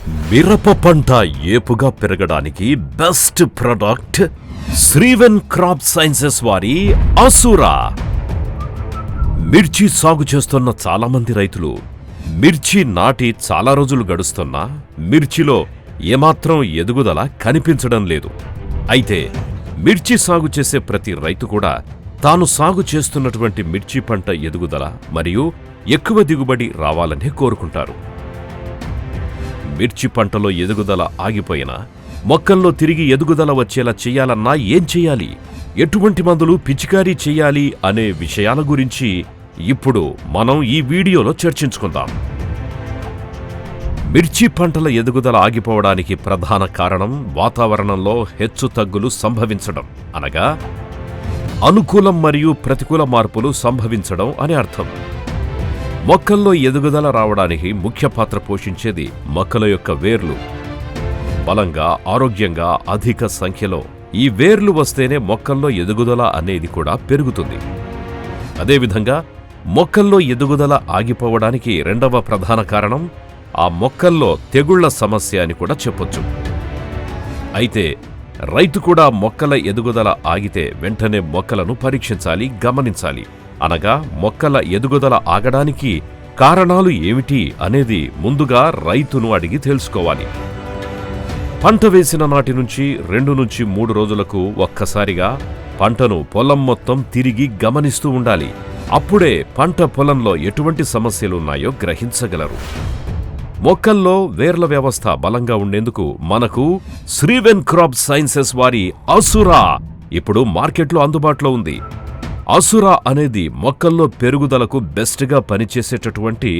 మిరప పంట ఏపుగా పెరగడానికి బెస్ట్ ప్రొడక్ట్ శ్రీవెన్ క్రాప్ సైన్సెస్ వారి అసురా. మిర్చి సాగు చేస్తున్న చాలా మంది రైతులు మిర్చి నాటి చాలా రోజులు గడుస్తున్నా మిర్చిలో ఏమాత్రం ఎదుగుదల కనిపించడం లేదు. అయితే మిర్చి సాగు చేసే ప్రతి రైతు కూడా తాను సాగు చేస్తున్నటువంటి మిర్చి పంట ఎదుగుదల మరియు ఎక్కువ దిగుబడి రావాలనే కోరుకుంటారు. మిర్చి పంటలో ఎదుగుదల ఆగిపోయినా మొక్కల్లో తిరిగి ఎదుగుదల వచ్చేలా చేయాలన్నా ఏం చేయాలి, ఎటువంటి మందులు పిచికారీ చేయాలి అనే విషయాల గురించి ఇప్పుడు మనం ఈ వీడియోలో చర్చించుకుందాం. మిర్చి పంటల ఎదుగుదల ఆగిపోవడానికి ప్రధాన కారణం వాతావరణంలో హెచ్చుతగ్గులు సంభవించడం, అనగా అనుకూలం మరియు ప్రతికూల మార్పులు సంభవించడం అని అర్థం. మొక్కల్లో ఎదుగుదల రావడానికి ముఖ్య పాత్ర పోషించేది మొక్కల యొక్క వేర్లు. బలంగా, ఆరోగ్యంగా, అధిక సంఖ్యలో ఈ వేర్లు వస్తేనే మొక్కల్లో ఎదుగుదల అనేది కూడా పెరుగుతుంది. అదేవిధంగా మొక్కల్లో ఎదుగుదల ఆగిపోవడానికి రెండవ ప్రధాన కారణం ఆ మొక్కల్లో తెగుళ్ల సమస్య అని కూడా చెప్పొచ్చు. అయితే రైతు కూడా మొక్కల ఎదుగుదల ఆగితే వెంటనే మొక్కలను పరీక్షించాలి, గమనించాలి. అనగా మొక్కల ఎదుగుదల ఆగడానికి కారణాలు ఏమిటి అనేది ముందుగా రైతును అడిగి తెలుసుకోవాలి. పంట వేసిన నాటి నుంచి 2 నుంచి 3 రోజులకు ఒక్కసారిగా పంటను పొలం మొత్తం తిరిగి గమనిస్తూ ఉండాలి. అప్పుడే పంట పొలంలో ఎటువంటి సమస్యలున్నాయో గ్రహించగలరు. మొక్కల్లో వేర్ల వ్యవస్థ బలంగా ఉండేందుకు మనకు శ్రీవెన్ క్రాప్ సైన్సెస్ వారి అసురా ఇప్పుడు మార్కెట్లో అందుబాటులో ఉంది. అసురా అనేది మొక్కల్లో పెరుగుదలకు బెస్ట్గా పనిచేసేటటువంటి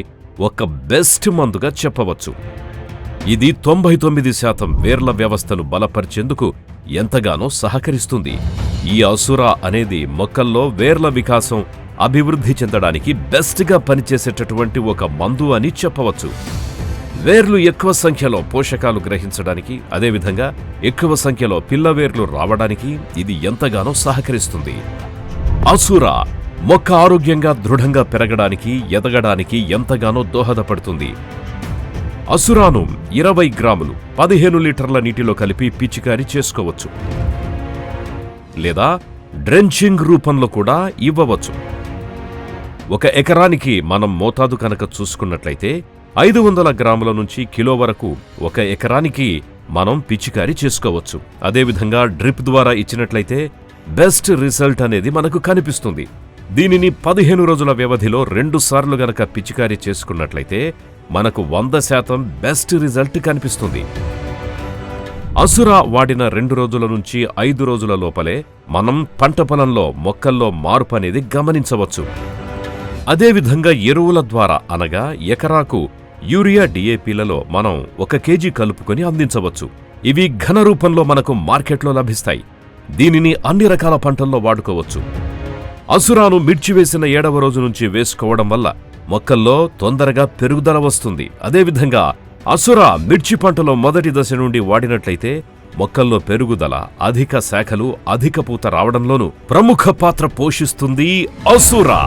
ఒక బెస్ట్ మందుగా చెప్పవచ్చు. ఇది 99% వేర్ల వ్యవస్థను బలపరిచేందుకు ఎంతగానో సహకరిస్తుంది. ఈ అసురా అనేది మొక్కల్లో వేర్ల వికాసం అభివృద్ధి చెందడానికి బెస్ట్గా పనిచేసేటటువంటి ఒక మందు అని చెప్పవచ్చు. వేర్లు ఎక్కువ సంఖ్యలో పోషకాలు గ్రహించడానికి, అదేవిధంగా ఎక్కువ సంఖ్యలో పిల్లవేర్లు రావడానికి ఇది ఎంతగానో సహకరిస్తుంది. అసురా మొక్క ఆరోగ్యంగా దృఢంగా పెరగడానికి, ఎదగడానికి ఎంతగానో దోహదపడుతుంది. అసురాను 20 గ్రాములు 15 లీటర్ల నీటిలో కలిపి పిచికారీ చేసుకోవచ్చు, లేదా డ్రెంచింగ్ రూపంలో కూడా ఇవ్వవచ్చు. 1 ఎకరానికి మనం మోతాదు కనుక చూసుకున్నట్లయితే 500 గ్రాముల నుంచి కిలో వరకు 1 ఎకరానికి మనం పిచికారీ చేసుకోవచ్చు. అదేవిధంగా డ్రిప్ ద్వారా ఇచ్చినట్లయితే బెస్ట్ రిజల్ట్ అనేది మనకు కనిపిస్తుంది. దీనిని 15 రోజుల వ్యవధిలో 2 సార్లు గనక పిచికారీ చేసుకున్నట్లయితే మనకు 100% బెస్ట్ రిజల్ట్ కనిపిస్తుంది. అసురా వాడిన 2 రోజుల నుంచి 5 రోజుల లోపలే మనం పంట పొలంలో మొక్కల్లో మార్పు అనేది గమనించవచ్చు. అదేవిధంగా ఎరువుల ద్వారా, అనగా ఎకరాకు యూరియా డిఏపిలలో మనం 1 కేజీ కలుపుకొని అందించవచ్చు. ఇవి ఘన రూపంలో మనకు మార్కెట్లో లభిస్తాయి. దీనిని అన్ని రకాల పంటల్లో వాడుకోవచ్చు. అసురాను మిర్చి వేసిన 7వ రోజు నుంచి వేసుకోవడం వల్ల మొక్కల్లో తొందరగా పెరుగుదల వస్తుంది. అదేవిధంగా అసురా మిర్చి పంటలో మొదటి దశ నుండి వాడినట్లయితే మొక్కల్లో పెరుగుదల, అధిక శాఖలు, అధిక పూత రావడంలోనూ ప్రముఖ పాత్ర పోషిస్తుంది అసురా.